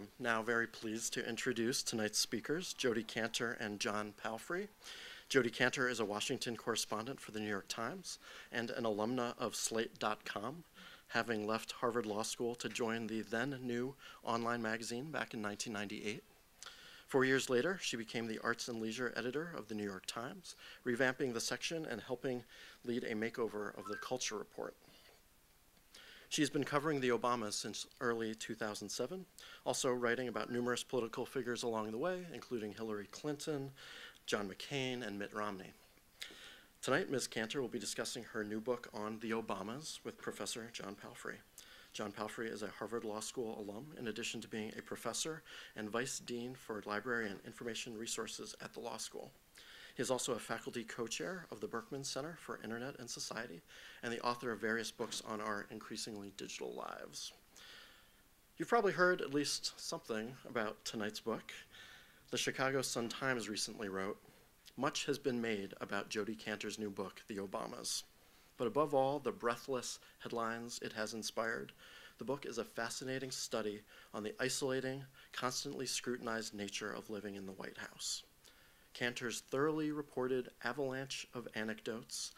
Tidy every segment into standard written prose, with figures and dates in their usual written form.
I'm now very pleased to introduce tonight's speakers, Jodi Kantor and John Palfrey. Jodi Kantor is a Washington correspondent for the New York Times and an alumna of Slate.com, having left Harvard Law School to join the then new online magazine back in 1998. 4 years later, she became the arts and leisure editor of the New York Times, revamping the section and helping lead a makeover of the Culture Report. She's been covering the Obamas since early 2007, also writing about numerous political figures along the way, including Hillary Clinton, John McCain, and Mitt Romney. Tonight, Ms. Kantor will be discussing her new book on the Obamas with Professor John Palfrey. John Palfrey is a Harvard Law School alum, in addition to being a professor and vice dean for library and information resources at the law school. He is also a faculty co-chair of the Berkman Center for Internet and Society and the author of various books on our increasingly digital lives. You've probably heard at least something about tonight's book. The Chicago Sun-Times recently wrote, "Much has been made about Jodi Kantor's new book, The Obamas. But above all the breathless headlines it has inspired, the book is a fascinating study on the isolating, constantly scrutinized nature of living in the White House. Kantor's thoroughly reported avalanche of anecdotes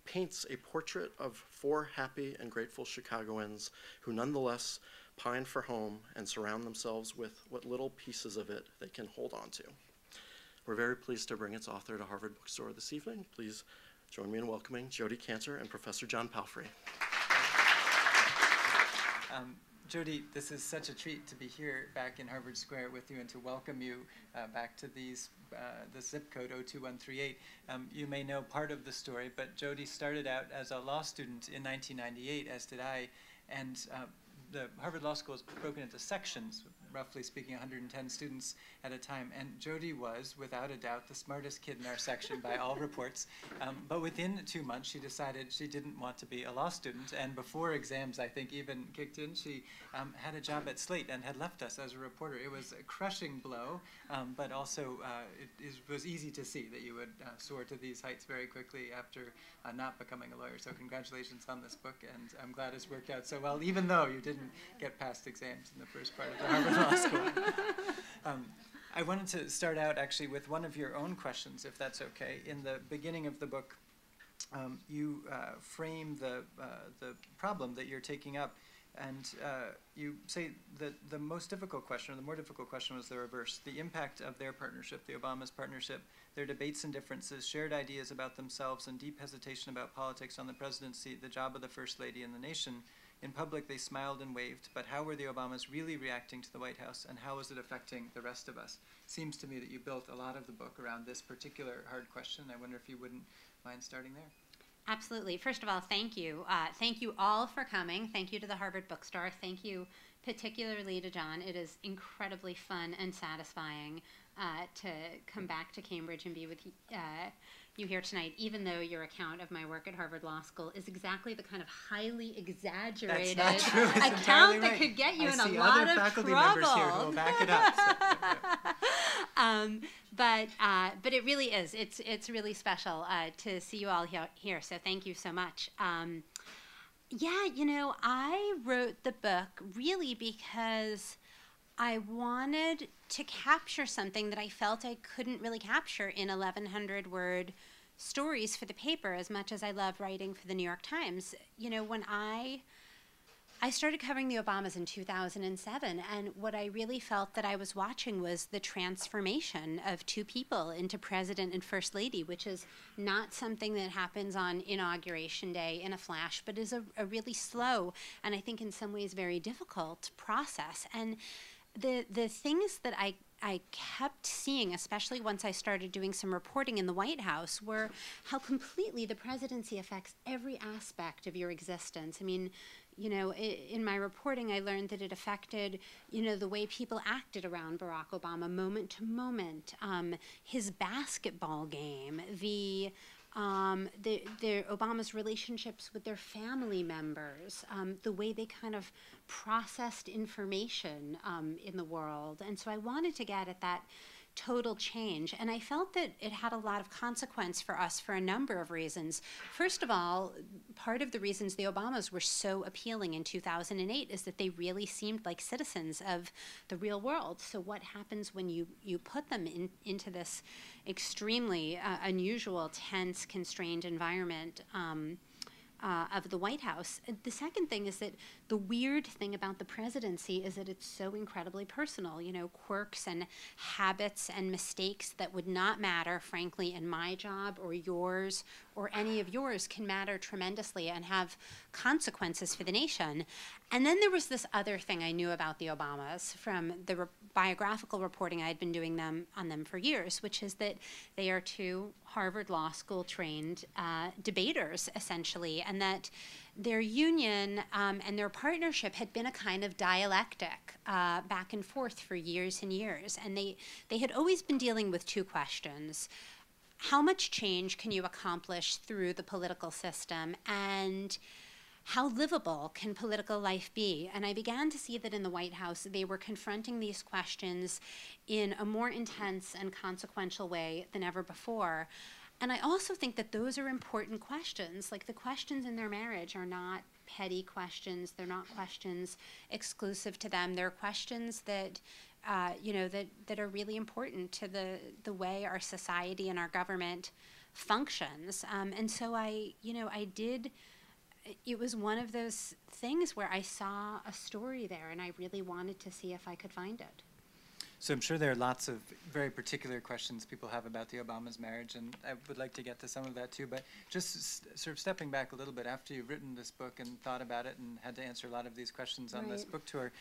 paints a portrait of four happy and grateful Chicagoans who nonetheless pine for home and surround themselves with what little pieces of it they can hold on to." We're very pleased to bring its author to Harvard Bookstore this evening. Please join me in welcoming Jodi Kantor and Professor John Palfrey. Jodi, this is such a treat to be here back in Harvard Square with you and to welcome you back to the zip code 02138. You may know part of the story, but Jodi started out as a law student in 1998, as did I, and the Harvard Law School is broken into sections, roughly speaking 110 students at a time, and Jodi was, without a doubt, the smartest kid in our section by all reports. But within 2 months, she decided she didn't want to be a law student, and before exams, I think, even kicked in, she had a job at Slate and had left us as a reporter. It was a crushing blow, but also it was easy to see that you would soar to these heights very quickly after not becoming a lawyer. So congratulations on this book, and I'm glad it's worked out so well, even though you didn't get past exams in the first part of the Harvard Law School. I wanted to start out actually with one of your own questions, if that's okay. In the beginning of the book, you frame the problem that you're taking up, and you say that the most difficult question, or the more difficult question, was the reverse: the impact of their partnership, the Obamas' partnership, their debates and differences, shared ideas about themselves, and deep hesitation about politics on the presidency, the job of the First Lady and the nation. In public, they smiled and waved, but how were the Obamas really reacting to the White House, and how was it affecting the rest of us? Seems to me that you built a lot of the book around this particular hard question. I wonder if you wouldn't mind starting there. Absolutely. First of all, thank you. Thank you all for coming. Thank you to the Harvard Bookstore. Thank you particularly to John. It is incredibly fun and satisfying to come back to Cambridge and be with you here tonight, even though your account of my work at Harvard Law School is exactly the kind of highly exaggerated account that could get you in a lot of faculty trouble. Members here who will back it up. But it really is. It's really special to see you all here. So thank you so much. Yeah, you know, I wrote the book really because I wanted to capture something that I felt I couldn't really capture in 1,100-word stories for the paper, as much as I love writing for the New York Times. You know, when I started covering the Obamas in 2007, and what I really felt that I was watching was the transformation of two people into president and first lady, which is not something that happens on Inauguration Day in a flash, but is a really slow and I think in some ways very difficult process. And the things that I kept seeing, especially once I started doing some reporting in the White House, were how completely the presidency affects every aspect of your existence. I mean, you know, in my reporting, I learned that it affected, you know, the way people acted around Barack Obama, moment to moment, his basketball game, the Obama's relationships with their family members, the way they kind of processed information in the world. And so I wanted to get at that total change. And I felt that it had a lot of consequence for us for a number of reasons. First of all, part of the reasons the Obamas were so appealing in 2008 is that they really seemed like citizens of the real world. So what happens when you put them into this extremely unusual, tense, constrained environment of the White House? The second thing is that the weird thing about the presidency is that it's so incredibly personal. You know, quirks and habits and mistakes that would not matter, frankly, in my job or yours or any of yours can matter tremendously and have consequences for the nation. And then there was this other thing I knew about the Obamas from the biographical reporting I had been doing on them for years, which is that they are two Harvard Law School trained debaters, essentially, and that their union and their partnership had been a kind of dialectic back and forth for years and years. And they had always been dealing with two questions. How much change can you accomplish through the political system, and how livable can political life be? And I began to see that in the White House, they were confronting these questions in a more intense and consequential way than ever before. And I also think that those are important questions. Like, the questions in their marriage are not petty questions. They're not questions exclusive to them. They're questions that that are really important to the way our society and our government functions. And so it was one of those things where I saw a story there, and I really wanted to see if I could find it. So I'm sure there are lots of very particular questions people have about the Obamas' marriage, and I would like to get to some of that too. But just sort of stepping back a little bit, after you've written this book and thought about it and had to answer a lot of these questions on this book tour,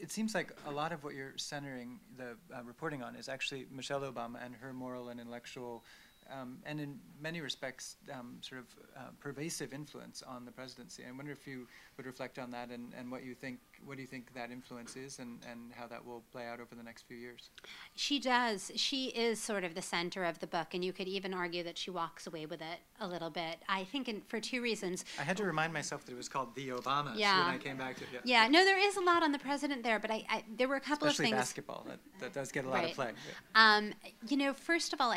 it seems like a lot of what you're centering the reporting on is actually Michelle Obama and her moral and intellectual and in many respects pervasive influence on the presidency. I wonder if you would reflect on that and what do you think that influence is and how that will play out over the next few years? She does. She is sort of the center of the book, and you could even argue that she walks away with it a little bit. I think for two reasons. I had to remind myself that it was called The Obamas when I came back to it. Yeah, no, there is a lot on the president there, but there were a couple of things. Especially basketball, that does get a lot of play. Yeah. First of all,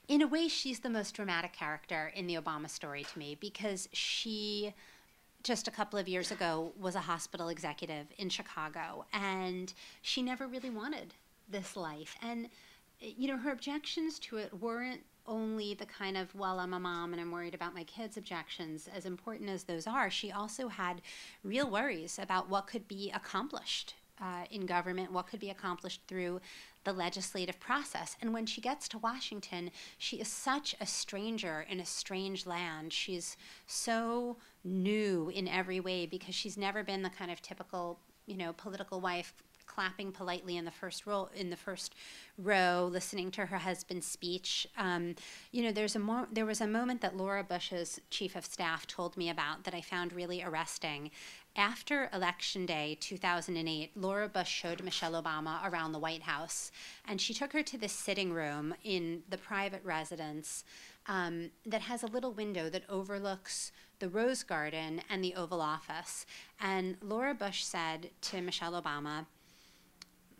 in a way, she's the most dramatic character in the Obama story to me, because she, just a couple of years ago, was a hospital executive in Chicago, and she never really wanted this life. And, her objections to it weren't only the kind of, well, I'm a mom and I'm worried about my kids objections. As important as those are, she also had real worries about what could be accomplished in government, what could be accomplished through the legislative process. And when she gets to Washington, she is such a stranger in a strange land. She's so new in every way because she's never been the kind of typical, political wife clapping politely in the first row, listening to her husband's speech. There was a moment that Laura Bush's chief of staff told me about that I found really arresting. After Election Day 2008, Laura Bush showed Michelle Obama around the White House, and she took her to the sitting room in the private residence that has a little window that overlooks the Rose Garden and the Oval Office. And Laura Bush said to Michelle Obama,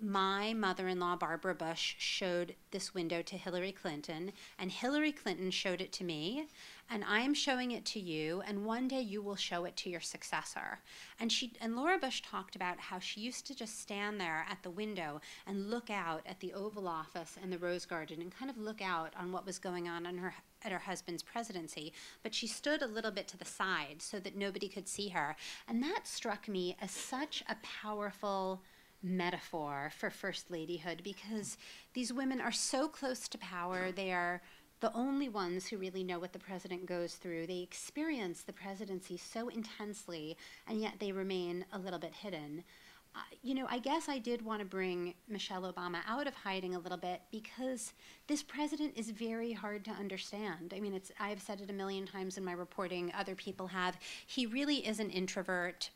"My mother-in-law, Barbara Bush, showed this window to Hillary Clinton, and Hillary Clinton showed it to me, and I am showing it to you, and one day you will show it to your successor." And Laura Bush talked about how she used to just stand there at the window and look out at the Oval Office and the Rose Garden and kind of look out on what was going on at her husband's presidency, but she stood a little bit to the side so that nobody could see her. And that struck me as such a powerful metaphor for first ladyhood, because these women are so close to power. They are the only ones who really know what the president goes through. They experience the presidency so intensely, and yet they remain a little bit hidden. I guess I did want to bring Michelle Obama out of hiding a little bit, because this president is very hard to understand. I mean, I've said it a million times in my reporting, other people have. He really is an introvert.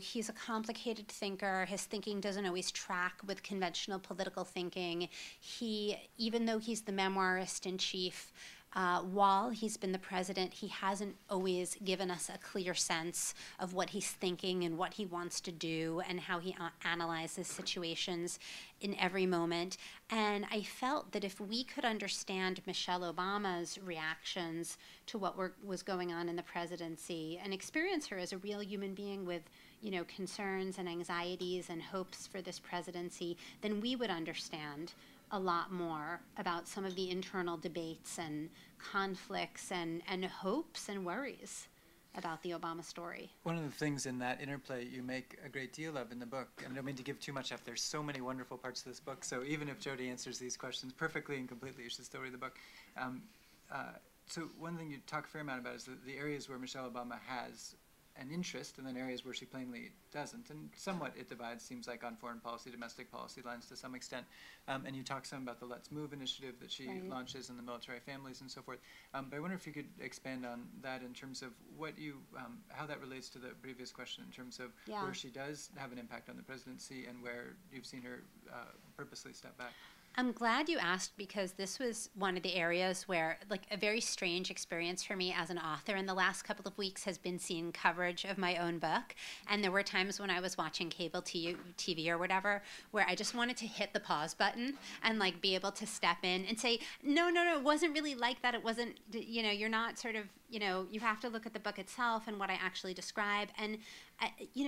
He's a complicated thinker. His thinking doesn't always track with conventional political thinking. Even though he's the memoirist in chief, while he's been the president, he hasn't always given us a clear sense of what he's thinking and what he wants to do and how he analyzes situations in every moment. And I felt that if we could understand Michelle Obama's reactions to what was going on in the presidency and experience her as a real human being with, concerns and anxieties and hopes for this presidency, then we would understand a lot more about some of the internal debates and conflicts and hopes and worries about the Obama story. One of the things in that interplay you make a great deal of in the book, and I don't mean to give too much up, there's so many wonderful parts of this book, so even if Jodi answers these questions perfectly and completely, you should still read the book. So one thing you talk a fair amount about is the areas where Michelle Obama has an interest, and then areas where she plainly doesn't. And somewhat it divides, seems like, on foreign policy, domestic policy lines to some extent. And you talk some about the Let's Move initiative that she launches and the military families and so forth. But I wonder if you could expand on that in terms of what you, how that relates to the previous question in terms of where she does have an impact on the presidency and where you've seen her purposely step back. I'm glad you asked, because this was one of the areas where, a very strange experience for me as an author in the last couple of weeks has been seeing coverage of my own book. And there were times when I was watching cable TV or whatever, where I just wanted to hit the pause button and be able to step in and say, no, it wasn't really like that. It wasn't, you're not sort of, you have to look at the book itself and what I actually describe. And,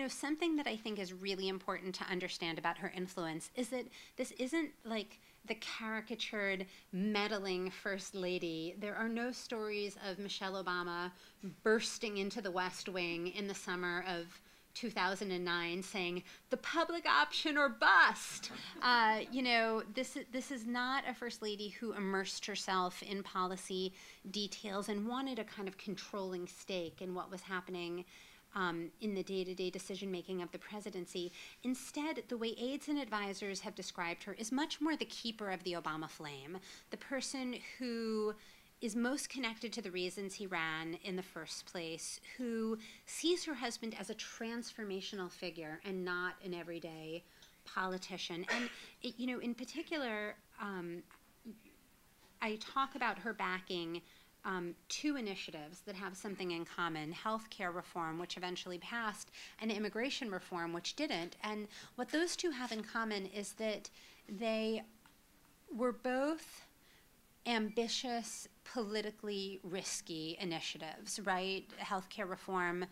something that I think is really important to understand about her influence is that this isn't the caricatured, meddling First Lady. There are no stories of Michelle Obama bursting into the West Wing in the summer of 2009 saying, the public option or bust. This is not a First Lady who immersed herself in policy details and wanted a kind of controlling stake in what was happening in the day-to-day decision-making of the presidency. Instead, the way aides and advisors have described her is much more the keeper of the Obama flame, the person who is most connected to the reasons he ran in the first place, who sees her husband as a transformational figure and not an everyday politician. And, in particular, I talk about her backing two initiatives that have something in common: healthcare reform, which eventually passed, and immigration reform, which didn't. And what those two have in common is that they were both ambitious, politically risky initiatives, right? Healthcare reform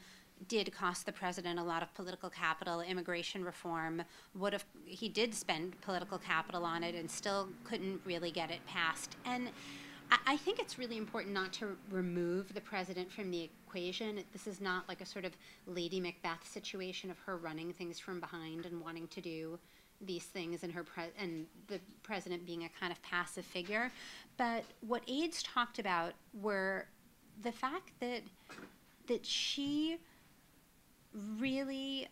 did cost the president a lot of political capital. Immigration reform he did spend political capital on it and still couldn't really get it passed. And I think it's really important not to remove the president from the equation. This is not like a sort of Lady Macbeth situation of her running things from behind and wanting to do these things, and and the president being a kind of passive figure. But what aides talked about were the fact that she really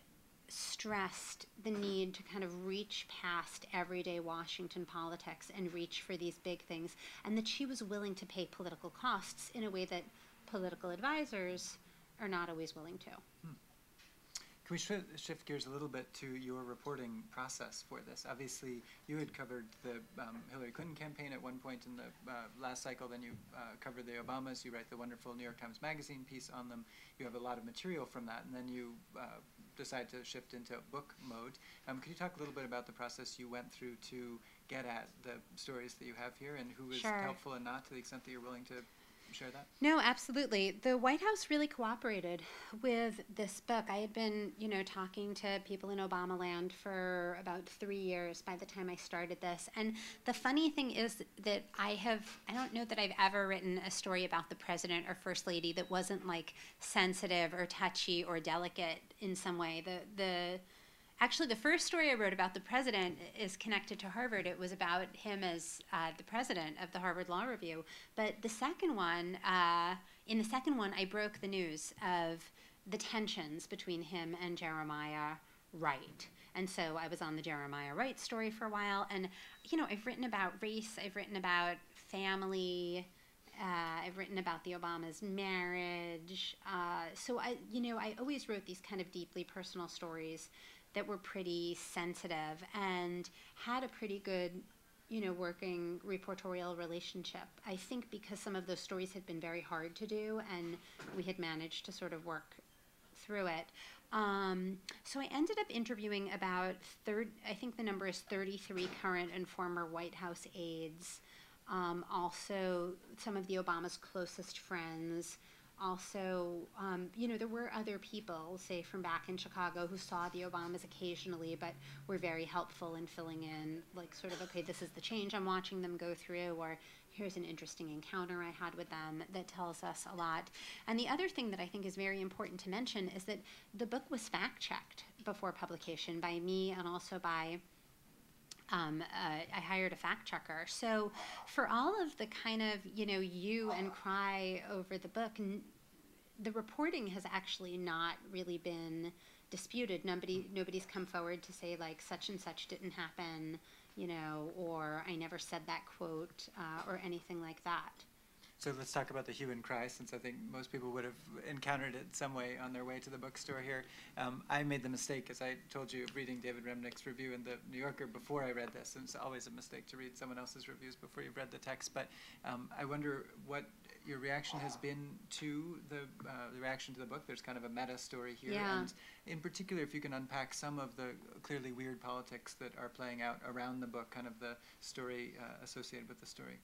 stressed the need to kind of reach past everyday Washington politics and reach for these big things, and that she was willing to pay political costs in a way that political advisors are not always willing to. Can we shift gears a little bit to your reporting process for this? Obviously, you had covered the Hillary Clinton campaign at one point in the last cycle, then you covered the Obamas, you write the wonderful New York Times Magazine piece on them, you have a lot of material from that, and then you decide to shift into book mode. Could you talk a little bit about the process you went through to get at the stories that you have here, and who was helpful and not, to the extent that you're willing to share that? No, absolutely. The White House really cooperated with this book. I had been, talking to people in Obama land for about 3 years by the time I started this. And the funny thing is that I don't know that I've ever written a story about the president or first lady that wasn't sensitive or touchy or delicate in some way. Actually, the first story I wrote about the president is connected to Harvard. It was about him as the president of the Harvard Law Review. But the second one, in the second one, I broke the news of the tensions between him and Jeremiah Wright. And so I was on the Jeremiah Wright story for a while. And, I've written about race. I've written about family. I've written about the Obama's marriage. So I always wrote these kind of deeply personal stories that were pretty sensitive and had a pretty good, working reportorial relationship. I think because some of those stories had been very hard to do, and we had managed to sort of work through it. So I ended up interviewing about I think the number is 33 current and former White House aides, also some of the Obama's closest friends. Also, there were other people, say from back in Chicago, who saw the Obamas occasionally, but were very helpful in filling in, like sort of, okay, this is the change I'm watching them go through, or here's an interesting encounter I had with them that tells us a lot. And the other thing that I think is very important to mention is that the book was fact-checked before publication by me and also by I hired a fact checker. So for all of the kind of, hue and cry over the book, the reporting has actually not really been disputed. Nobody's come forward to say, like, such and such didn't happen, or I never said that quote, or anything like that. So let's talk about the hue and cry, since I think most people would have encountered it some way on their way to the bookstore here. I made the mistake, as I told you, of reading David Remnick's review in the New Yorker before I read this, and it's always a mistake to read someone else's reviews before you've read the text. But I wonder what your reaction has been to the reaction to the book. There's kind of a meta story here, and in particular, if you can unpack some of the clearly weird politics that are playing out around the book, kind of the story associated with the story.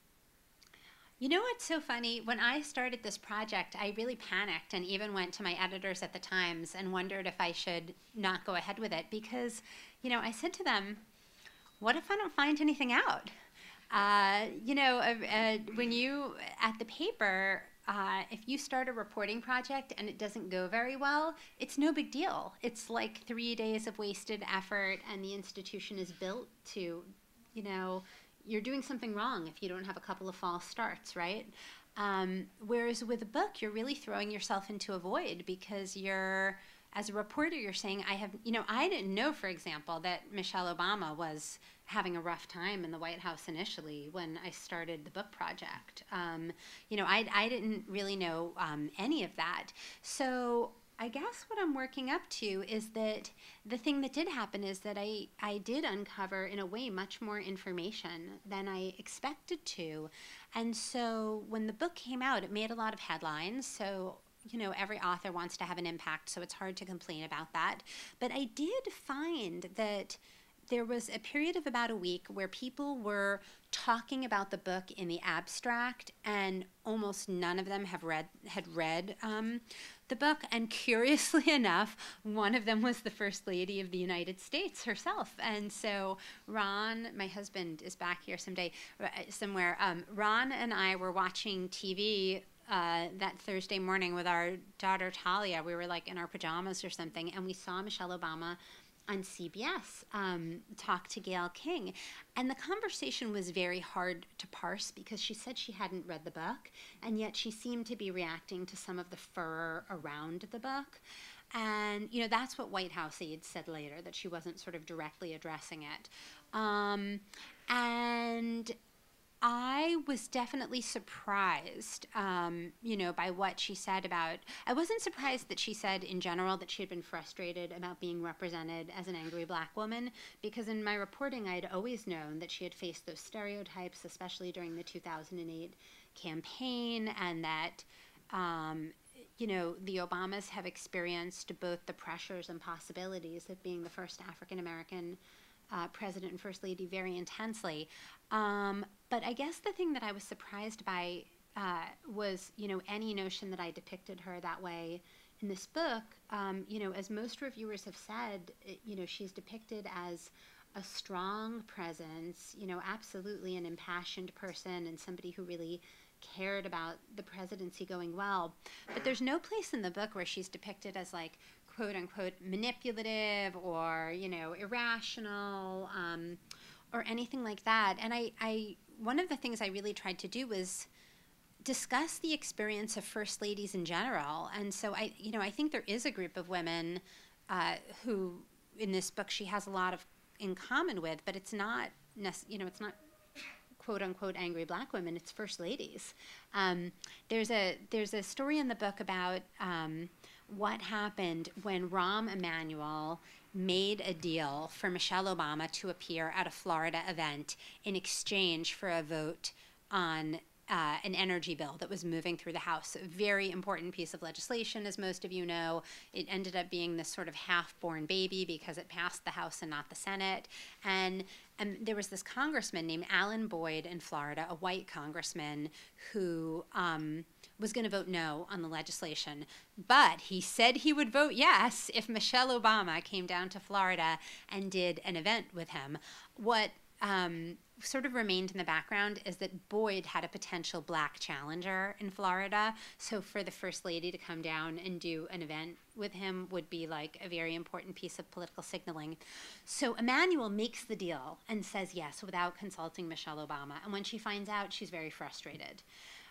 You know what's so funny? When I started this project, I really panicked and even went to my editors at the Times and wondered if I should not go ahead with it because, I said to them, what if I don't find anything out? When you, at the paper, if you start a reporting project and it doesn't go very well, it's no big deal. It's like 3 days of wasted effort, and the institution is built to, you're doing something wrong if you don't have a couple of false starts, right? Whereas with a book, you're really throwing yourself into a void because as a reporter, you're saying, I didn't know, for example, that Michelle Obama was having a rough time in the White House initially when I started the book project. I didn't really know any of that. So I guess what I'm working up to is that the thing that did happen is that I did uncover, in a way, much more information than I expected to. And so when the book came out, it made a lot of headlines. So, every author wants to have an impact, so it's hard to complain about that. But I did find that there was a period of about a week where people were talking about the book in the abstract, and almost none of them had read the book. And curiously enough, one of them was the First Lady of the United States herself. And so Ron, my husband, is back here somewhere. Ron and I were watching TV that Thursday morning with our daughter Talia. We were like in our pajamas or something, and we saw Michelle Obama on CBS talk to Gayle King. And the conversation was very hard to parse because she said she hadn't read the book, and yet she seemed to be reacting to some of the furor around the book. And, that's what White House aides said later, that she wasn't sort of directly addressing it. And I was definitely surprised, by what she said about, I wasn't surprised that she said in general that she had been frustrated about being represented as an angry Black woman, because in my reporting I had always known that she had faced those stereotypes, especially during the 2008 campaign, and that, the Obamas have experienced both the pressures and possibilities of being the first African-American President and First Lady very intensely. But I guess the thing that I was surprised by was, any notion that I depicted her that way in this book. As most reviewers have said, she's depicted as a strong presence, absolutely an impassioned person and somebody who really cared about the presidency going well. But there's no place in the book where she's depicted as, like, quote unquote manipulative or, irrational, or anything like that. And I one of the things I really tried to do was discuss the experience of first ladies in general. And so I think there is a group of women who, in this book, she has a lot in common with, but it's not, it's not quote unquote angry Black women. It's first ladies. There's a story in the book about what happened when Rahm Emanuel made a deal for Michelle Obama to appear at a Florida event in exchange for a vote on an energy bill that was moving through the House. A very important piece of legislation, as most of you know. It ended up being this sort of half-born baby because it passed the House and not the Senate. And there was this congressman named Alan Boyd in Florida, a white congressman, who was going to vote no on the legislation. But he said he would vote yes if Michelle Obama came down to Florida and did an event with him. What sort of remained in the background is that Boyd had a potential black challenger in Florida. So for the First Lady to come down and do an event with him would be like a very important piece of political signaling. So Emanuel makes the deal and says yes without consulting Michelle Obama. And when she finds out, she's very frustrated.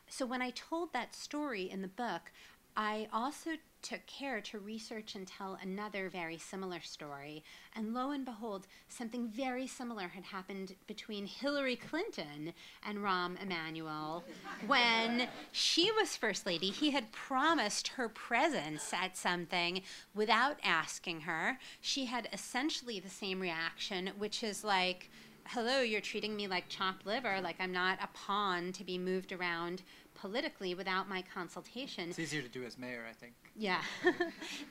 So when I told that story in the book, I also took care to research and tell another very similar story. And lo and behold, something very similar had happened between Hillary Clinton and Rahm Emanuel. When she was First Lady, he had promised her presence at something without asking her. She had essentially the same reaction, which is like, hello, you're treating me like chopped liver, like I'm not a pawn to be moved around politically without my consultation. It's easier to do as mayor, I think. Yeah.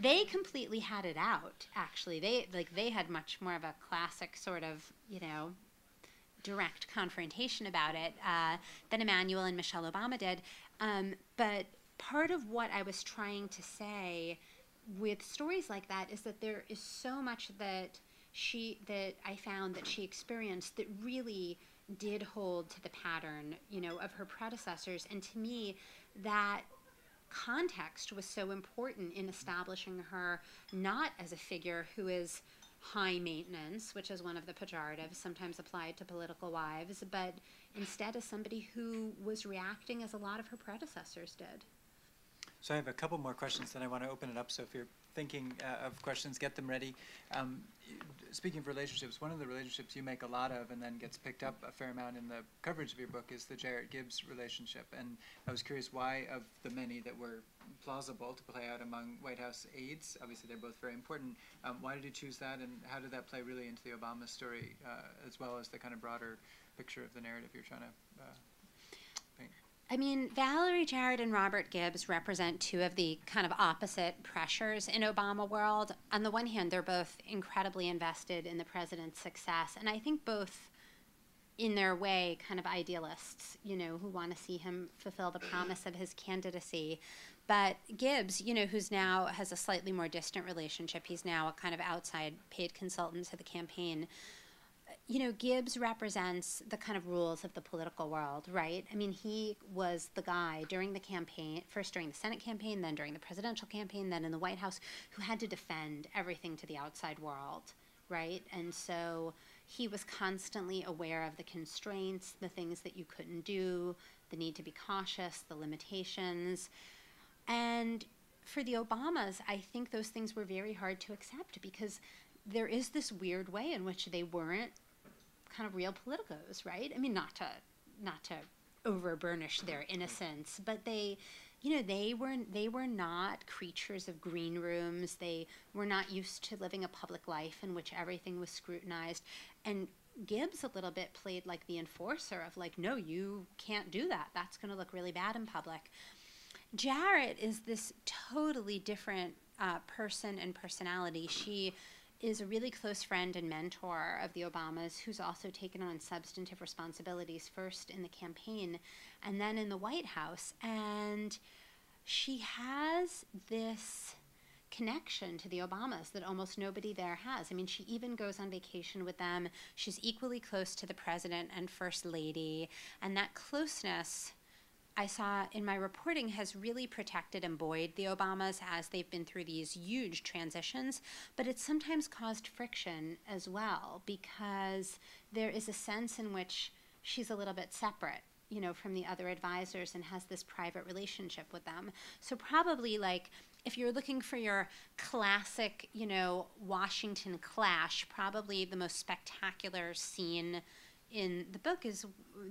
They completely had it out, actually. They had much more of a classic sort of, direct confrontation about it than Emanuel and Michelle Obama did. But part of what I was trying to say with stories like that is that there is so much that I found that she experienced that really did hold to the pattern, of her predecessors. And to me, that context was so important in establishing her not as a figure who is high maintenance, which is one of the pejoratives sometimes applied to political wives, but instead as somebody who was reacting as a lot of her predecessors did. So I have a couple more questions, then I want to open it up. So if you're thinking of questions, get them ready. Speaking of relationships, one of the relationships you make a lot of and then gets picked up a fair amount in the coverage of your book is the Jarrett-Gibbs relationship. And I was curious why, of the many that were plausible to play out among White House aides, obviously they're both very important, why did you choose that, and how did that play really into the Obama story, as well as the kind of broader picture of the narrative you're trying to paint? I mean, Valerie Jarrett and Robert Gibbs represent two of the kind of opposite pressures in Obama world. On the one hand, they're both incredibly invested in the president's success, and I think both, in their way, kind of idealists, who want to see him fulfill the promise of his candidacy. But Gibbs, who's now has a slightly more distant relationship, he's now a kind of outside paid consultant to the campaign. Gibbs represents the kind of rules of the political world, right? I mean, he was the guy during the campaign, first during the Senate campaign, then during the presidential campaign, then in the White House, who had to defend everything to the outside world, right? And so he was constantly aware of the constraints, the things that you couldn't do, the need to be cautious, the limitations. And for the Obamas, I think those things were very hard to accept because there is this weird way in which they weren't kind of real politicos, right? I mean, not to over-burnish their innocence, but they were not creatures of green rooms. They were not used to living a public life in which everything was scrutinized. And Gibbs a little bit played like the enforcer of like, no, you can't do that. That's going to look really bad in public. Jarrett is this totally different person and personality. She is a really close friend and mentor of the Obamas, who's also taken on substantive responsibilities, first in the campaign and then in the White House. And she has this connection to the Obamas that almost nobody there has. I mean, she even goes on vacation with them. She's equally close to the president and First Lady. And that closeness, I saw in my reporting, has really protected and buoyed the Obamas as they've been through these huge transitions, but it's sometimes caused friction as well because there is a sense in which she's a little bit separate, from the other advisors and has this private relationship with them. So probably like if you're looking for your classic, Washington clash, probably the most spectacular scene in the book is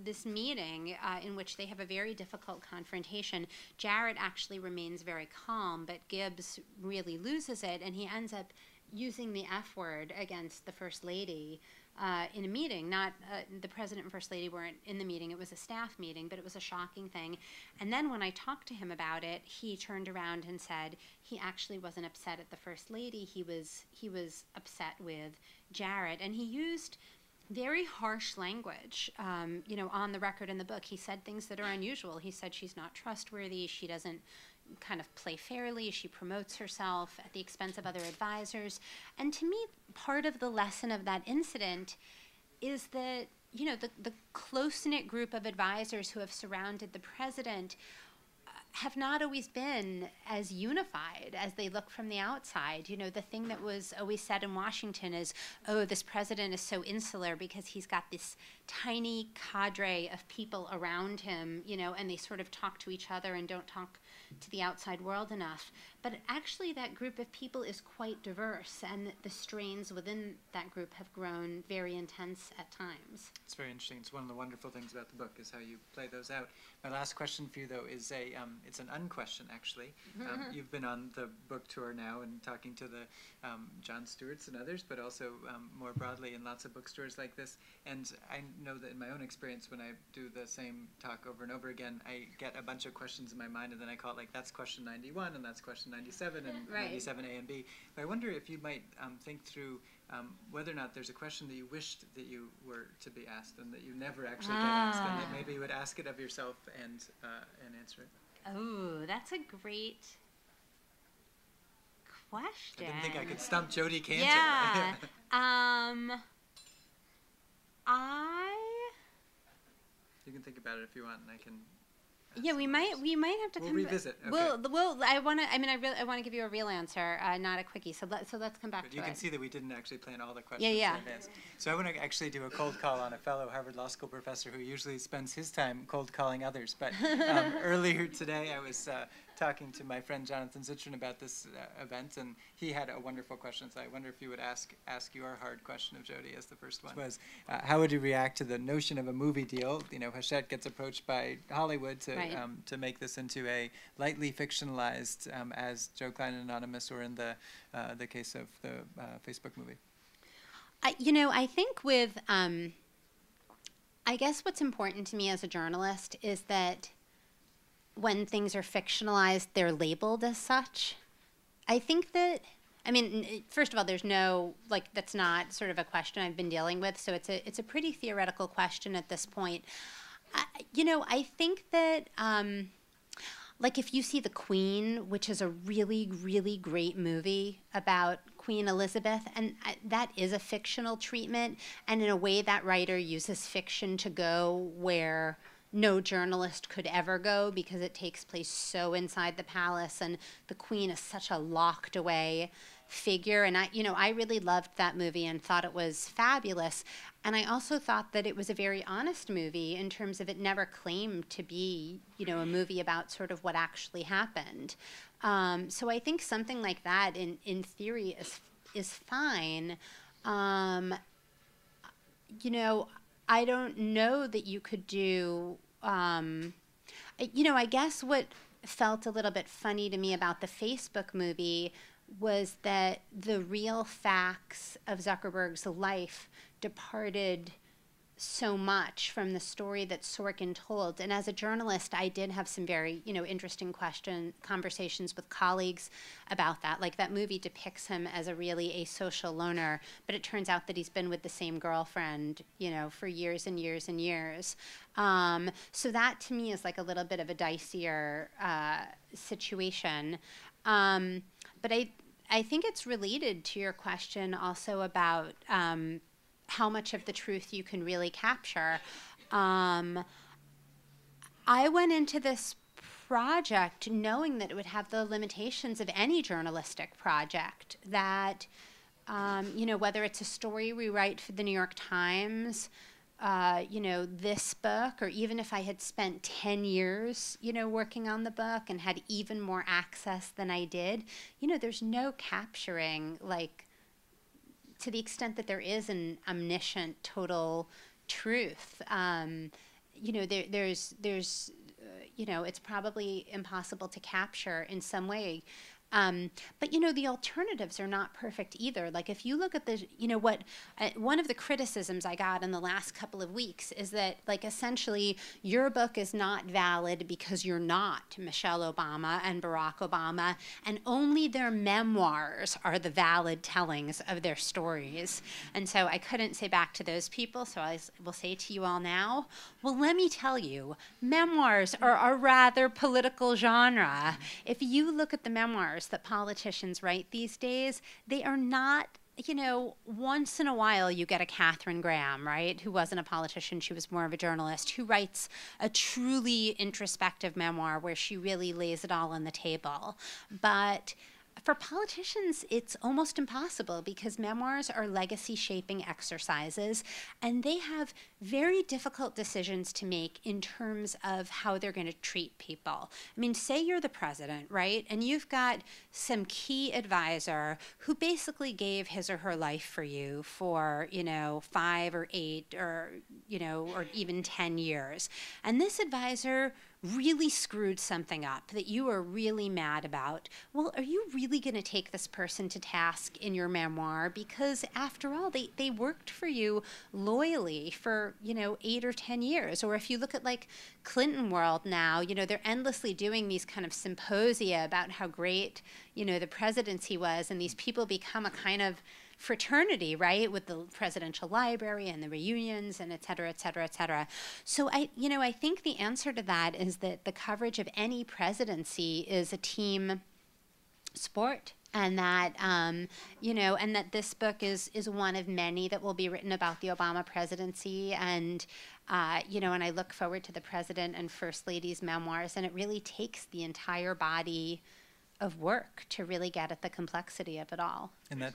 this meeting in which they have a very difficult confrontation. Jarrett actually remains very calm, but Gibbs really loses it, and he ends up using the F word against the First Lady in a meeting. Not the President and First Lady weren't in the meeting. It was a staff meeting, but it was a shocking thing. And then when I talked to him about it, he turned around and said he actually wasn't upset at the First Lady. He was upset with Jarrett, and he used very harsh language, on the record in the book. He said things that are unusual. He said she's not trustworthy. She doesn't kind of play fairly. She promotes herself at the expense of other advisors. And to me, part of the lesson of that incident is that, the close-knit group of advisors who have surrounded the president have not always been as unified as they look from the outside. The thing that was always said in Washington is, oh, this president is so insular because he's got this tiny cadre of people around him, and they sort of talk to each other and don't talk to the outside world enough. But actually that group of people is quite diverse, and the strains within that group have grown very intense at times. It's very interesting. It's one of the wonderful things about the book is how you play those out. My last question for you, though, is it's an unquestion, actually. You've been on the book tour now and talking to the Jon Stewarts and others, but also more broadly in lots of bookstores like this. And I know that in my own experience, when I do the same talk over and over again, I get a bunch of questions in my mind, and then I call it like, that's question 91, and that's question 97, and Right. 97A and B. But I wonder if you might think through whether or not there's a question that you wished that you were to be asked and that you never actually get asked, and that maybe you would ask it of yourself and answer it. Oh, that's a great question. I didn't think I could stump Jodi Kantor. Yeah. You can think about it if you want, and I can. Yeah, we might have to. We'll revisit. Okay. We'll. I want to give you a real answer, not a quickie. So let's come back But to you it. can see that we didn't actually plan all the questions Yeah. in advance. So I want to actually do a cold call on a fellow Harvard Law School professor who usually spends his time cold calling others. But earlier today, I was talking to my friend Jonathan Zittrain about this event, and he had a wonderful question. So I wonder if you would ask your hard question of Jodi as the first one. Was how would you react to the notion of a movie deal? Hachette gets approached by Hollywood to make this into a lightly fictionalized, as Joe Klein and Anonymous, or in the case of the Facebook movie. I think with I guess what's important to me as a journalist is that when things are fictionalized, they're labeled as such. I think that, first of all, there's no, that's not sort of a question I've been dealing with, so it's a pretty theoretical question at this point. I think that, if you see The Queen, which is a really, really great movie about Queen Elizabeth, and that is a fictional treatment, and in a way that writer uses fiction to go where no journalist could ever go because it takes place so inside the palace, and the Queen is such a locked away figure. And I really loved that movie and thought it was fabulous. And I also thought that it was a very honest movie in terms of it never claimed to be, a movie about sort of what actually happened. So I think something like that in theory is fine. I don't know that you could do, I guess what felt a little bit funny to me about the Facebook movie was that the real facts of Zuckerberg's life departed so much from the story that Sorkin told. And as a journalist, I did have some very, interesting conversations with colleagues about that. Like, that movie depicts him as a really asocial loner, but it turns out that he's been with the same girlfriend, for years and years and years. So that to me is like a little bit of a dicier situation. But I think it's related to your question also about how much of the truth you can really capture. I went into this project knowing that it would have the limitations of any journalistic project, that, whether it's a story we write for the New York Times, this book, or even if I had spent 10 years, working on the book and had even more access than I did, there's no capturing, to the extent that there is an omniscient, total, truth. There's it's probably impossible to capture in some way. But the alternatives are not perfect either. Like if you look at one of the criticisms I got in the last couple of weeks is that essentially your book is not valid because you're not Michelle Obama and Barack Obama, and only their memoirs are the valid tellings of their stories. And so I couldn't say back to those people, so I will say to you all now, well, let me tell you, memoirs are a rather political genre. If you look at the memoirs that politicians write these days, they are not, once in a while you get a Katharine Graham, right, who wasn't a politician, she was more of a journalist, who writes a truly introspective memoir where she really lays it all on the table. But for politicians, it's almost impossible because memoirs are legacy-shaping exercises, and they have very difficult decisions to make in terms of how they're going to treat people. I mean, say you're the president, right? And you've got some key advisor who basically gave his or her life for you for, 5 or 8 or, or even 10 years. And this advisor really screwed something up that you are really mad about. Well, are you really going to take this person to task in your memoir? Because after all, they worked for you loyally for, 8 or 10 years. Or if you look at Clinton world now, they're endlessly doing these kind of symposia about how great, the presidency was, and these people become a kind of fraternity, right, with the presidential library and the reunions and et cetera, et cetera, et cetera. So I think the answer to that is that the coverage of any presidency is a team sport, and that and that this book is one of many that will be written about the Obama presidency, and and I look forward to the president and first lady's memoirs, and it really takes the entire body of work to really get at the complexity of it all. And that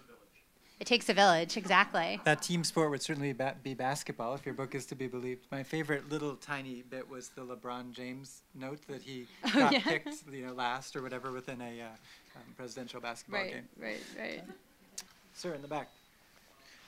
it takes a village, exactly. That team sport would certainly be basketball, if your book is to be believed. My favorite little tiny bit was the LeBron James note that he got picked, last or whatever within a presidential basketball game. Right. Sir, in the back.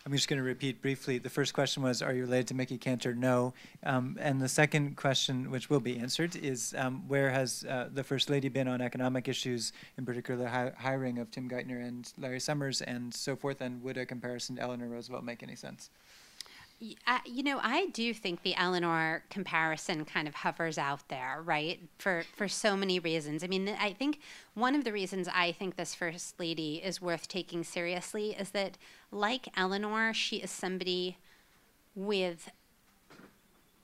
I'm just going to repeat briefly. The first question was, are you related to Mickey Kantor? No. And the second question, which will be answered, is where has the First Lady been on economic issues, in particular hiring of Tim Geithner and Larry Summers and so forth, and would a comparison to Eleanor Roosevelt make any sense? I do think the Eleanor comparison kind of hovers out there, right, for so many reasons. I mean, I think one of the reasons I think this First Lady is worth taking seriously is that, like Eleanor, she is somebody with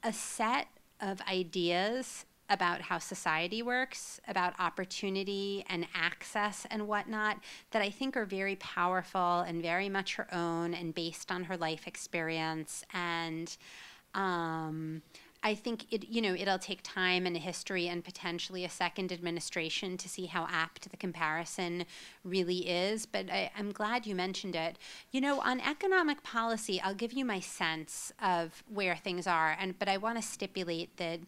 a set of ideas about how society works, about opportunity and access and whatnot, that I think are very powerful and very much her own and based on her life experience. And I think it'll take time and history and potentially a second administration to see how apt the comparison really is. But I'm glad you mentioned it. On economic policy, I'll give you my sense of where things are, but I want to stipulate that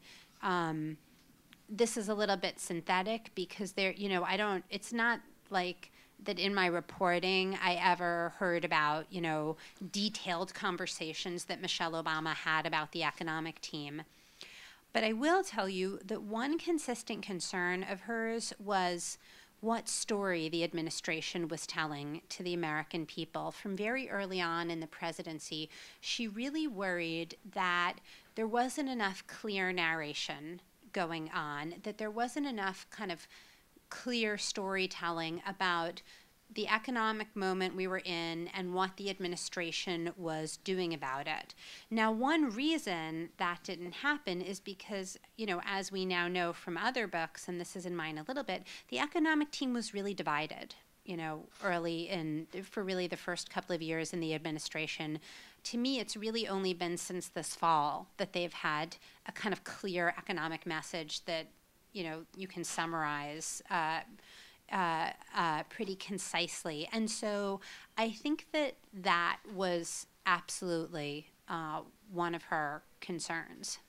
this is a little bit synthetic because it's not like that in my reporting I ever heard about, detailed conversations that Michelle Obama had about the economic team. But I will tell you that one consistent concern of hers was what story the administration was telling to the American people. From very early on in the presidency, she really worried that there wasn't enough clear narration going on, that there wasn't enough kind of clear storytelling about the economic moment we were in and what the administration was doing about it. Now, one reason that didn't happen is because, as we now know from other books, and this is in mine a little bit, the economic team was really divided, for really the first couple of years in the administration. To me, it's really only been since this fall that they've had a kind of clear economic message that, you can summarize pretty concisely. And so I think that was absolutely one of her concerns.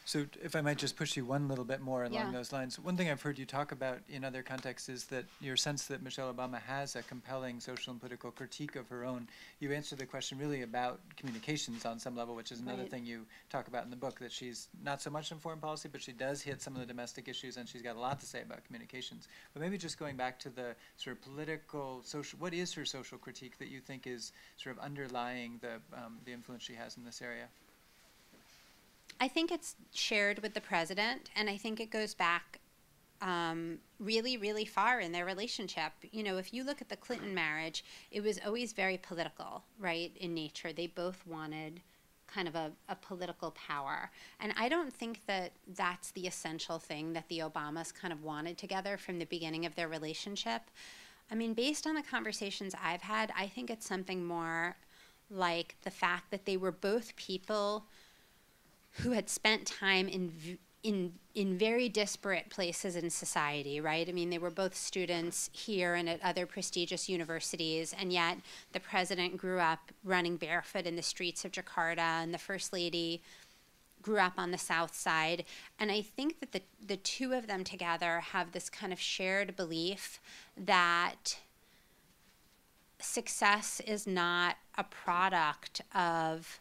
So if I might just push you one little bit more along Yeah. those lines, one thing I've heard you talk about in other contexts is that your sense that Michelle Obama has a compelling social and political critique of her own. You answer the question really about communications on some level, which is another Right. thing you talk about in the book, that she's not so much in foreign policy, but she does hit some of the domestic issues, and she's got a lot to say about communications. But maybe just going back to the sort of political, social, what is her social critique that you think is sort of underlying the influence she has in this area? I think it's shared with the president, and I think it goes back really, really far in their relationship. You know, if you look at the Clinton marriage, it was always very political, right, in nature. They both wanted kind of a political power. And I don't think that that's the essential thing that the Obamas kind of wanted together from the beginning of their relationship. I mean, based on the conversations I've had, I think it's something more like the fact that they were both people who had spent time in very disparate places in society, right? I mean, they were both students here and at other prestigious universities, and yet the president grew up running barefoot in the streets of Jakarta, and the First Lady grew up on the South Side. And I think that the two of them together have this kind of shared belief that success is not a product of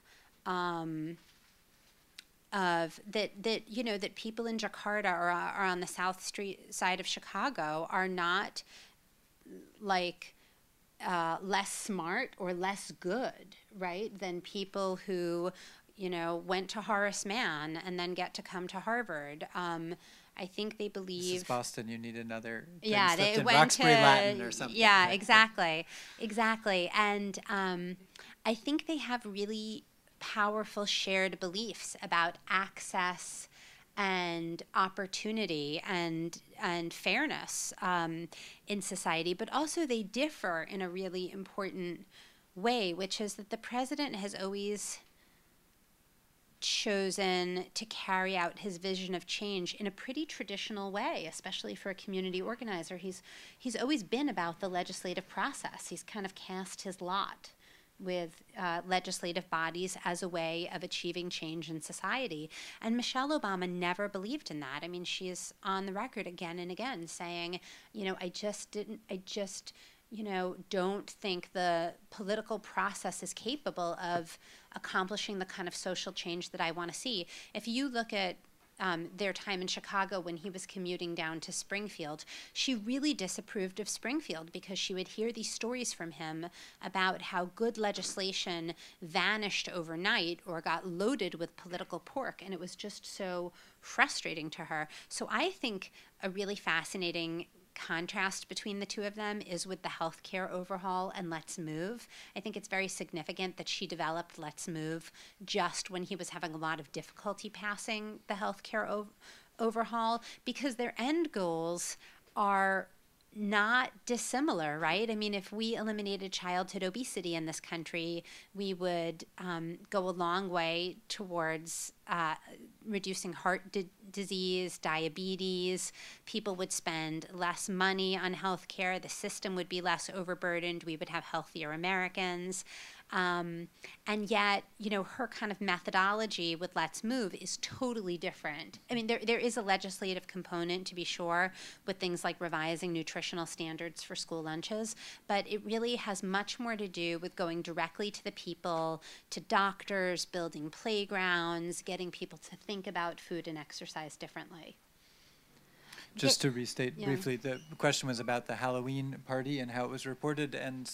that people in Jakarta or on the South Street side of Chicago are not like less smart or less good, right, than people who, you know, went to Horace Mann and then get to come to Harvard. I think they believe. This is Boston. You need another. Yeah, they went Roxbury to Latin or something. Yeah, right? exactly. And I think they have really powerful shared beliefs about access and opportunity and fairness in society, but also they differ in a really important way, which is that the president has always chosen to carry out his vision of change in a pretty traditional way, especially for a community organizer. He's always been about the legislative process. He's kind of cast his lot with legislative bodies as a way of achieving change in society. And Michelle Obama never believed in that. I mean, she is on the record again and again saying, you know, I just don't think the political process is capable of accomplishing the kind of social change that I want to see. If you look at their time in Chicago when he was commuting down to Springfield, she really disapproved of Springfield because she would hear these stories from him about how good legislation vanished overnight or got loaded with political pork, and it was just so frustrating to her. So I think a really fascinating contrast between the two of them is with the healthcare overhaul and Let's Move. I think it's very significant that she developed Let's Move just when he was having a lot of difficulty passing the healthcare overhaul, because their end goals are not dissimilar, right? I mean, if we eliminated childhood obesity in this country, we would go a long way towards reducing heart disease, diabetes. People would spend less money on health care. The system would be less overburdened. We would have healthier Americans. And yet, you know, her kind of methodology with Let's Move is totally different. I mean, there is a legislative component, to be sure, with things like revising nutritional standards for school lunches, but it really has much more to do with going directly to the people, to doctors, building playgrounds, getting people to think about food and exercise differently. Just to restate briefly, the question was about the Halloween party and how it was reported, and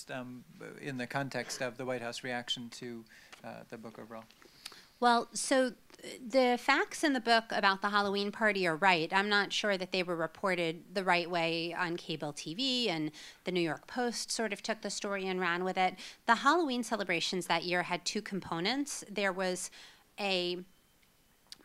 in the context of the White House reaction to the book overall. Well, so the facts in the book about the Halloween party are right. I'm not sure that they were reported the right way on cable TV, and the New York Post sort of took the story and ran with it. The Halloween celebrations that year had two components. There was a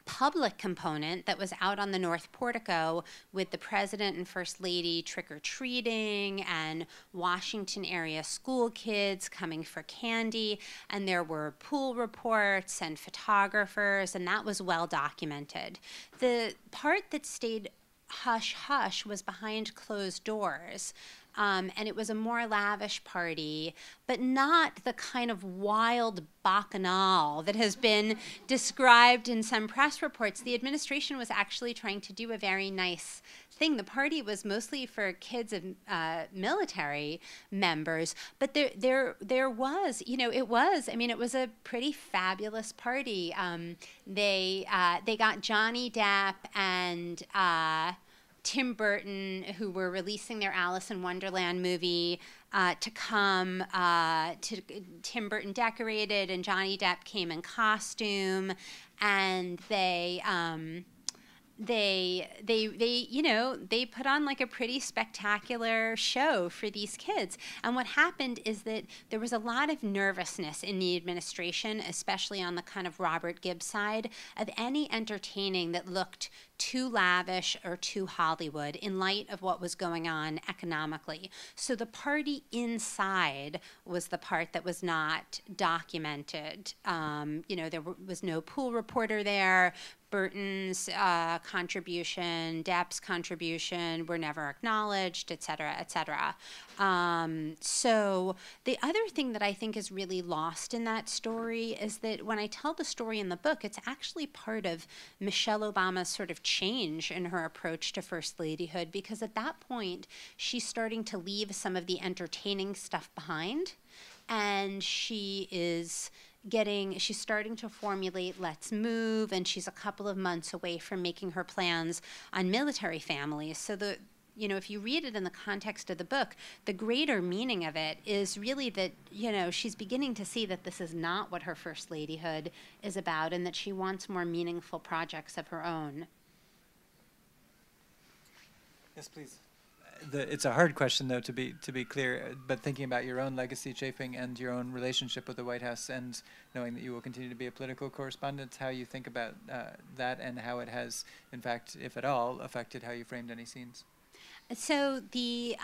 public component that was out on the North Portico with the president and first lady trick-or-treating and Washington area school kids coming for candy, and there were pool reports and photographers, and that was well documented. The part that stayed hush-hush was behind closed doors. and it was a more lavish party, but not the kind of wild bacchanal that has been described in some press reports. The administration was actually trying to do a very nice thing. The party was mostly for kids of military members, but there was, it was a pretty fabulous party. They got Johnny Depp and Tim Burton, who were releasing their Alice in Wonderland movie, to come. Tim Burton decorated, and Johnny Depp came in costume, and they put on like a pretty spectacular show for these kids. And what happened is that there was a lot of nervousness in the administration, especially on the kind of Robert Gibbs side, of any entertaining that looked too lavish or too Hollywood in light of what was going on economically. So the party inside was the part that was not documented. There was no pool reporter there. Burton's contribution, Depp's contribution were never acknowledged, et cetera, et cetera. So the other thing that I think is really lost in that story is that when I tell the story in the book, it's actually part of Michelle Obama's sort of change in her approach to First Ladyhood, because at that point, she's starting to leave some of the entertaining stuff behind, and she's starting to formulate Let's Move, and she's a couple of months away from making her plans on military families. So if you read it in the context of the book, the greater meaning of it is really that, she's beginning to see that this is not what her First Ladyhood is about, and that she wants more meaningful projects of her own. Yes, please. It's a hard question, though, to be clear, but thinking about your own legacy, Chafing, and your own relationship with the White House, and knowing that you will continue to be a political correspondent, how you think about that and how it has, in fact, if at all, affected how you framed any scenes. So the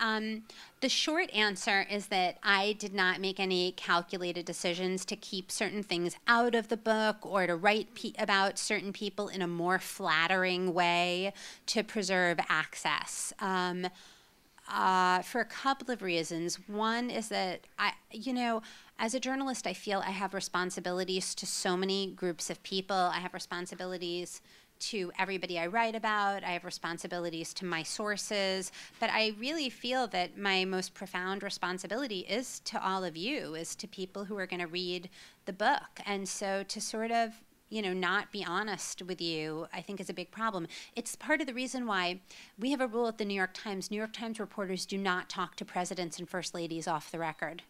short answer is that I did not make any calculated decisions to keep certain things out of the book or to write about certain people in a more flattering way to preserve access. For a couple of reasons. One is that as a journalist, I feel I have responsibilities to so many groups of people. I have responsibilities to everybody I write about. I have responsibilities to my sources. But I really feel that my most profound responsibility is to all of you, is to people who are going to read the book. And so to sort of not be honest with you, I think is a big problem. It's part of the reason why we have a rule at the New York Times. New York Times reporters do not talk to presidents and first ladies off the record.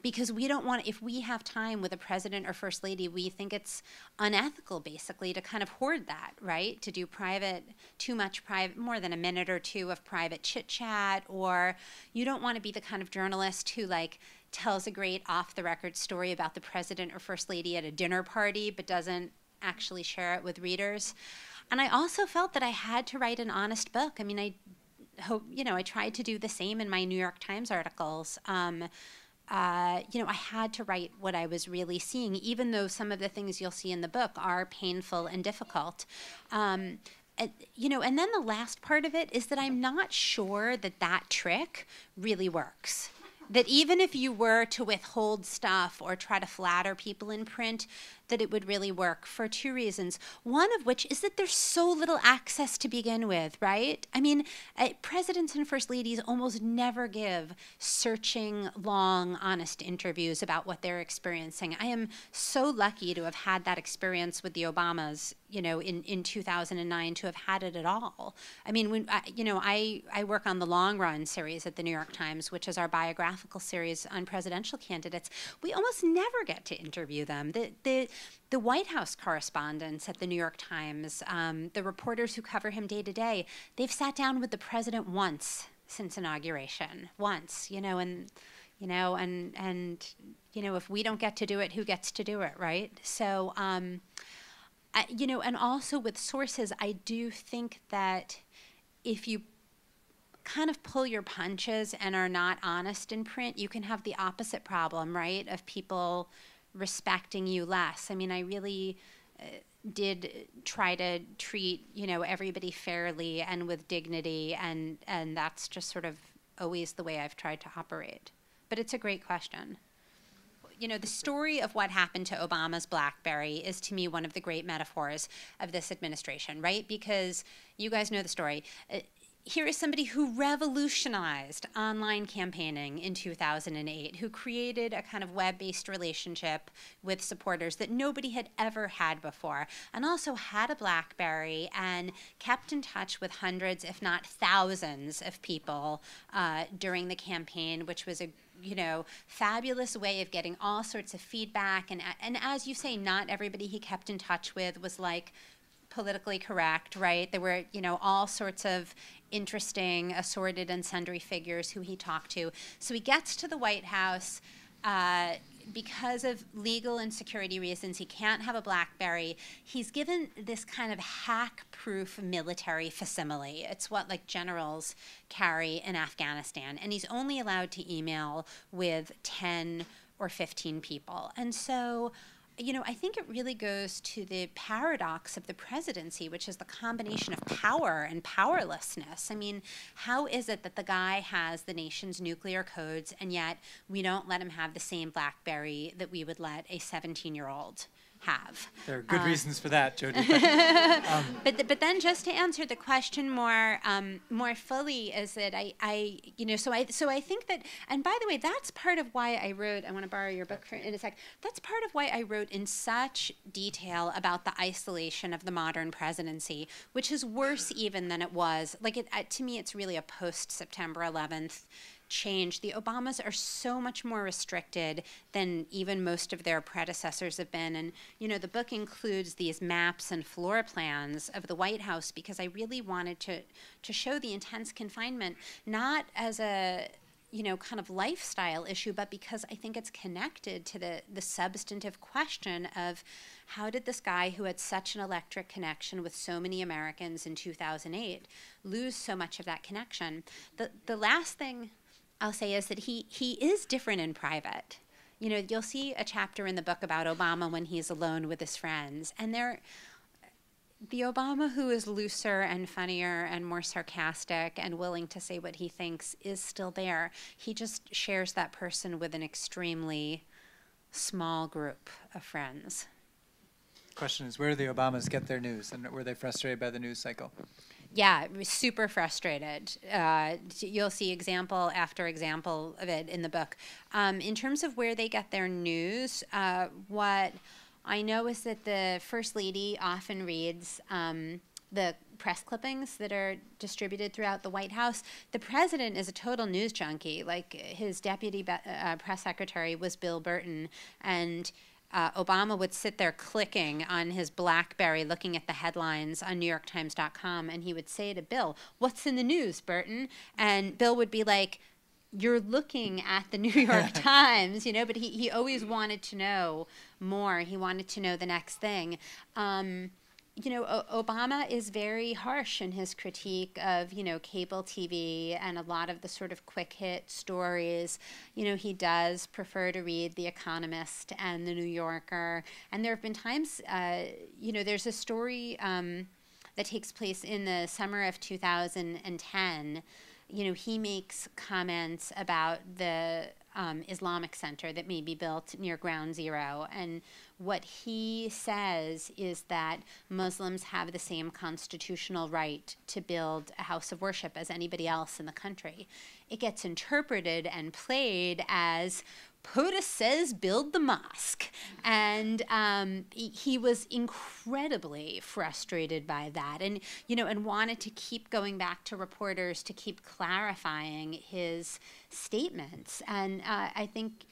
Because we don't want, if we have time with a president or first lady, we think it's unethical, basically, to kind of hoard that, right? To do too much private, more than a minute or two of private chit chat, or you don't want to be the kind of journalist who tells a great off-the-record story about the president or first lady at a dinner party, but doesn't actually share it with readers. And I also felt that I had to write an honest book. I mean, I tried to do the same in my New York Times articles. I had to write what I was really seeing, even though some of the things you'll see in the book are painful and difficult. And then the last part of it is that I'm not sure that trick really works. That even if you were to withhold stuff or try to flatter people in print, that it would really work for two reasons. One of which is that there's so little access to begin with, right? I mean, presidents and first ladies almost never give searching, long, honest interviews about what they're experiencing. I am so lucky to have had that experience with the Obamas, in 2009, to have had it at all. I mean, when I work on the Long Run series at the New York Times, which is our biographical series on presidential candidates. We almost never get to interview them. The White House correspondents at the New York Times, the reporters who cover him day to day, they've sat down with the president once since inauguration, and if we don't get to do it, who gets to do it, right? So, and also with sources, I do think that if you kind of pull your punches and are not honest in print, you can have the opposite problem, right, of people respecting you less. I mean, I really did try to treat, everybody fairly and with dignity, and that's just sort of always the way I've tried to operate. But it's a great question. You know, the story of what happened to Obama's BlackBerry is, to me, one of the great metaphors of this administration, right? Because you guys know the story. Here is somebody who revolutionized online campaigning in 2008, who created a kind of web-based relationship with supporters that nobody had ever had before, and also had a BlackBerry and kept in touch with hundreds, if not thousands, of people during the campaign, which was a fabulous way of getting all sorts of feedback. And as you say, not everybody he kept in touch with was like politically correct, right? There were, all sorts of interesting, assorted and sundry figures who he talked to. So he gets to the White House. Because of legal and security reasons, he can't have a BlackBerry. He's given this kind of hack-proof military facsimile. It's what generals carry in Afghanistan. And he's only allowed to email with 10 or 15 people. And so, I think it really goes to the paradox of the presidency, which is the combination of power and powerlessness. I mean, how is it that the guy has the nation's nuclear codes, and yet we don't let him have the same BlackBerry that we would let a 17-year-old have? There are good reasons for that, Jodi. But then, just to answer the question more fully, is that so I think that, and by the way, that's part of why I wrote. I want to borrow your book in a sec. That's part of why I wrote in such detail about the isolation of the modern presidency, which is worse even than it was. To me, it's really a post-September 11th change. The Obamas are so much more restricted than even most of their predecessors have been. And, the book includes these maps and floor plans of the White House because I really wanted to show the intense confinement, not as a kind of lifestyle issue, but because I think it's connected to the substantive question of how did this guy who had such an electric connection with so many Americans in 2008 lose so much of that connection? The last thing I'll say is that he is different in private. You'll see a chapter in the book about Obama when he's alone with his friends, and the Obama who is looser and funnier and more sarcastic and willing to say what he thinks is still there. He just shares that person with an extremely small group of friends. Question is, where do the Obamas get their news, and were they frustrated by the news cycle? Yeah, super frustrated. You'll see example after example of it in the book. In terms of where they get their news, what I know is that the First Lady often reads the press clippings that are distributed throughout the White House. The president is a total news junkie. His deputy press secretary was Bill Burton, and Obama would sit there clicking on his BlackBerry, looking at the headlines on NewYorkTimes.com, and he would say to Bill, "What's in the news, Burton?" And Bill would be like, "You're looking at the New York Times," but he always wanted to know more. He wanted to know the next thing. Obama is very harsh in his critique of, cable TV and a lot of the sort of quick hit stories. He does prefer to read The Economist and The New Yorker. And there have been times, there's a story that takes place in the summer of 2010. He makes comments about the Islamic Center that may be built near Ground Zero. And what he says is that Muslims have the same constitutional right to build a house of worship as anybody else in the country. It gets interpreted and played as POTUS says build the mosque. And he was incredibly frustrated by that and wanted to keep going back to reporters to keep clarifying his statements. And I think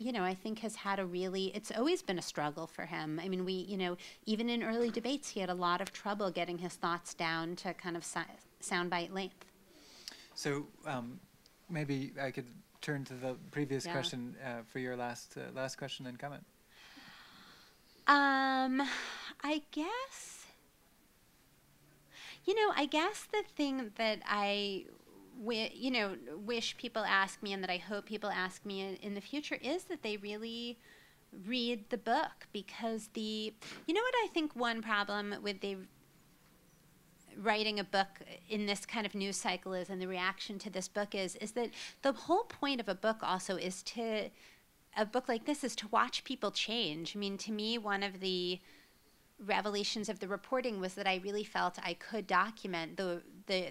has had it's always been a struggle for him. I mean, even in early debates, he had a lot of trouble getting his thoughts down to kind of soundbite length. So maybe I could turn to the previous question for your last question and comment. I guess the thing that I wish people ask me and that I hope people ask me in the future is that they really read the book, because what I think one problem with writing a book in this kind of news cycle is, and the reaction to this book is that the whole point of a book also is a book like this is to watch people change. I mean, to me, one of the revelations of the reporting was that I really felt I could document the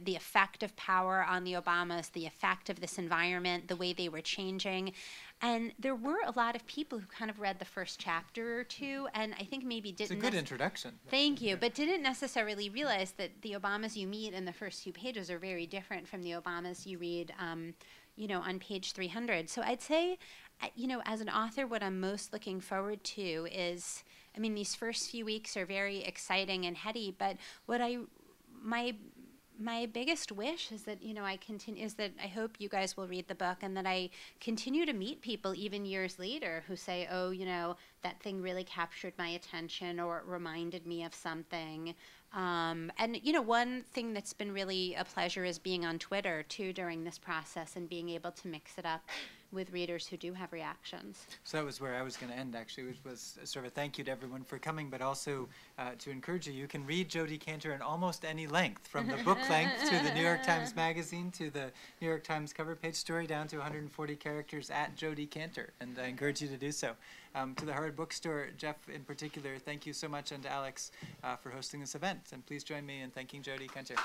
effect of power on the Obamas, the effect of this environment, the way they were changing. And there were a lot of people who kind of read the first chapter or two, and I think maybe didn't... It's a good introduction. Thank you, but didn't necessarily realize that the Obamas you meet in the first few pages are very different from the Obamas you read, on page 300. So I'd say, as an author, what I'm most looking forward to is... I mean, these first few weeks are very exciting and heady, but my biggest wish is that, I hope you guys will read the book and that I continue to meet people even years later who say, oh, that thing really captured my attention or it reminded me of something. One thing that's been really a pleasure is being on Twitter, too, during this process and being able to mix it up with readers who do have reactions. So that was where I was going to end, actually, which was sort of a thank you to everyone for coming, but also to encourage you. You can read Jodi Kantor in almost any length, from the book length to the New York Times Magazine to the New York Times cover page story down to 140 characters at Jodi Kantor, and I encourage you to do so. To the Harvard Bookstore, Jeff in particular, thank you so much, and to Alex for hosting this event. And please join me in thanking Jodi Kantor.